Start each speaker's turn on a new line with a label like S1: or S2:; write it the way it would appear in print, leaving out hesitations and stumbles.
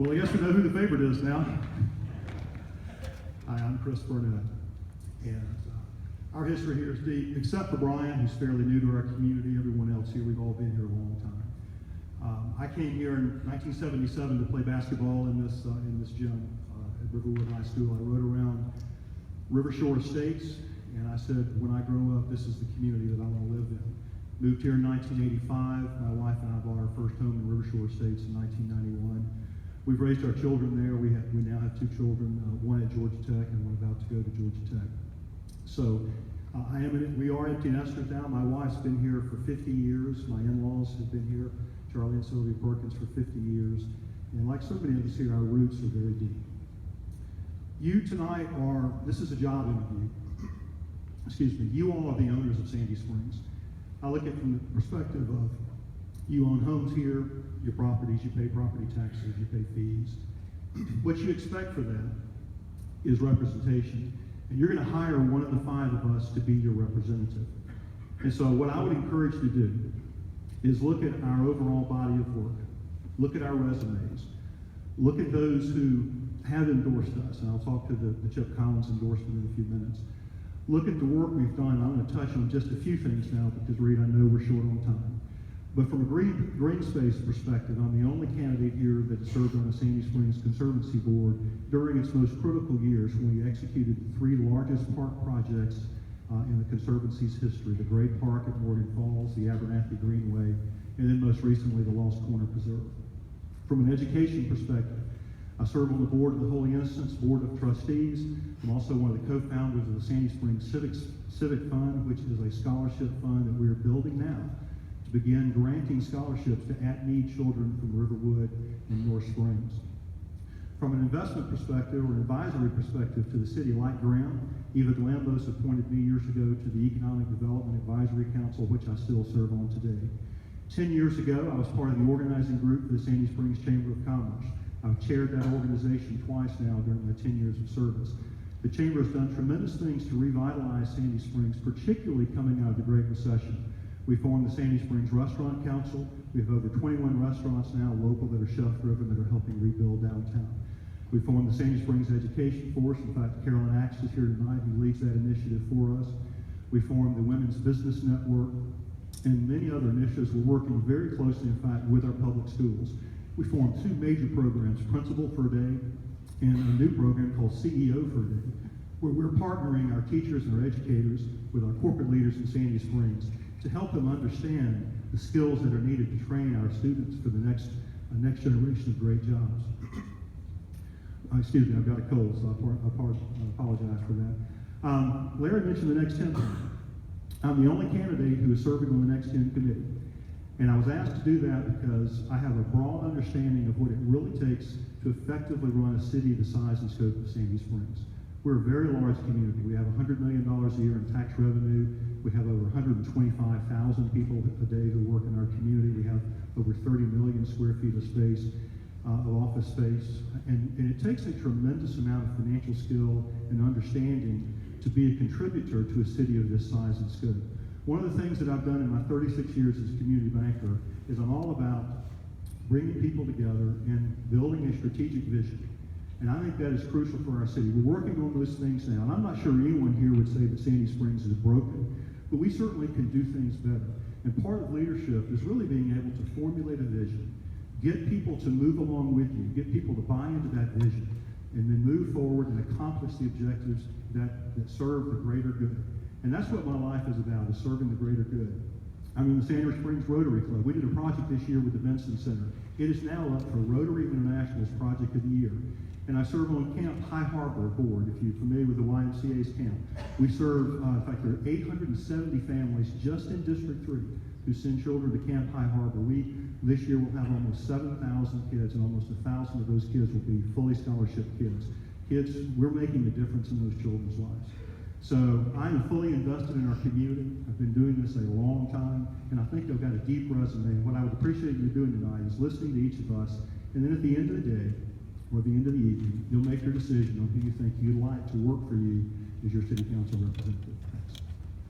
S1: Well, I guess we know who the favorite is now. Hi, I'm Chris Burnett. And our history here is deep, except for Brian, who's fairly new to our community. Everyone else here, we've all been here a long time. I came here in 1977 to play basketball in this gym at Riverwood High School. I rode around Rivershore Estates, and I said, when I grow up, this is the community that I want to live in. Moved here in 1985. My wife and I bought our first home in Rivershore Estates in 1991. We've raised our children there. We now have two children, one at Georgia Tech and one about to go to Georgia Tech. So we are empty nesters now. My wife's been here for 50 years. My in-laws have been here, Charlie and Sylvia Perkins, for 50 years. And like so many of us here, our roots are very deep. You tonight this is a job interview. Excuse me, you all are the owners of Sandy Springs. I look at it from the perspective of you own homes here, your properties, you pay property taxes, you pay fees. What you expect for that is representation. And you're going to hire one of the five of us to be your representative. And so what I would encourage you to do is look at our overall body of work, look at our resumes, look at those who have endorsed us, and I'll talk to the Chip Collins endorsement in a few minutes. Look at the work we've done. I'm going to touch on just a few things now because, Reed, I know we're short on time. But from a green space perspective, I'm the only candidate here that served on the Sandy Springs Conservancy Board during its most critical years when we executed the three largest park projects in the Conservancy's history: the Great Park at Morgan Falls, the Abernathy Greenway, and then most recently the Lost Corner Preserve. From an education perspective, I serve on the board of the Holy Innocents Board of Trustees. I'm also one of the co-founders of the Sandy Springs Civic Fund, which is a scholarship fund that we are building now to begin granting scholarships to at-need children from Riverwood and North Springs. From an investment perspective or an advisory perspective to the city, like Graham, Eva DeLambos appointed me years ago to the Economic Development Advisory Council, which I still serve on today. 10 years ago, I was part of the organizing group for the Sandy Springs Chamber of Commerce. I've chaired that organization twice now during my 10 years of service. The Chamber has done tremendous things to revitalize Sandy Springs, particularly coming out of the Great Recession. We formed the Sandy Springs Restaurant Council. We have over 21 restaurants now, local, that are chef-driven, that are helping rebuild downtown. We formed the Sandy Springs Education Force. In fact, Carolyn Axe is here tonight, who leads that initiative for us. We formed the Women's Business Network and many other initiatives. We're working very closely, in fact, with our public schools. We formed two major programs, Principal for a Day and a new program called CEO for a Day, where we're partnering our teachers and our educators with our corporate leaders in Sandy Springs to help them understand the skills that are needed to train our students for the next generation of great jobs. Excuse me, I've got a cold, so I apologize for that. Larry mentioned the Next 10 plan. I'm the only candidate who is serving on the Next 10 committee. And I was asked to do that because I have a broad understanding of what it really takes to effectively run a city the size and scope of Sandy Springs. We're a very large community. We have $100 million a year in tax revenue. We have over 125,000 people a day who work in our community. We have over 30 million square feet of space, of office space. And it takes a tremendous amount of financial skill and understanding to be a contributor to a city of this size and scope. One of the things that I've done in my 36 years as a community banker is I'm all about bringing people together and building a strategic vision. And I think that is crucial for our city. We're working on those things now. And I'm not sure anyone here would say that Sandy Springs is broken, but we certainly can do things better. And part of leadership is really being able to formulate a vision, get people to move along with you, get people to buy into that vision, and then move forward and accomplish the objectives that serve the greater good. And that's what my life is about, is serving the greater good. I'm in the Sandy Springs Rotary Club. We did a project this year with the Benson Center. It is now up for Rotary International's Project of the Year. And I serve on Camp High Harbor board, if you're familiar with the YMCA's camp. We serve, in fact, there are 870 families just in District 3 who send children to Camp High Harbor. This year we'll have almost 7,000 kids, and almost 1,000 of those kids will be fully scholarship kids. We're making a difference in those children's lives. So I'm fully invested in our community. I've been doing this a long time, and I think I've got a deep resume. And what I would appreciate you doing tonight is listening to each of us, and then at the end of the day, or the end of the evening, you'll make your decision on who you think you'd like to work for you as your city council representative.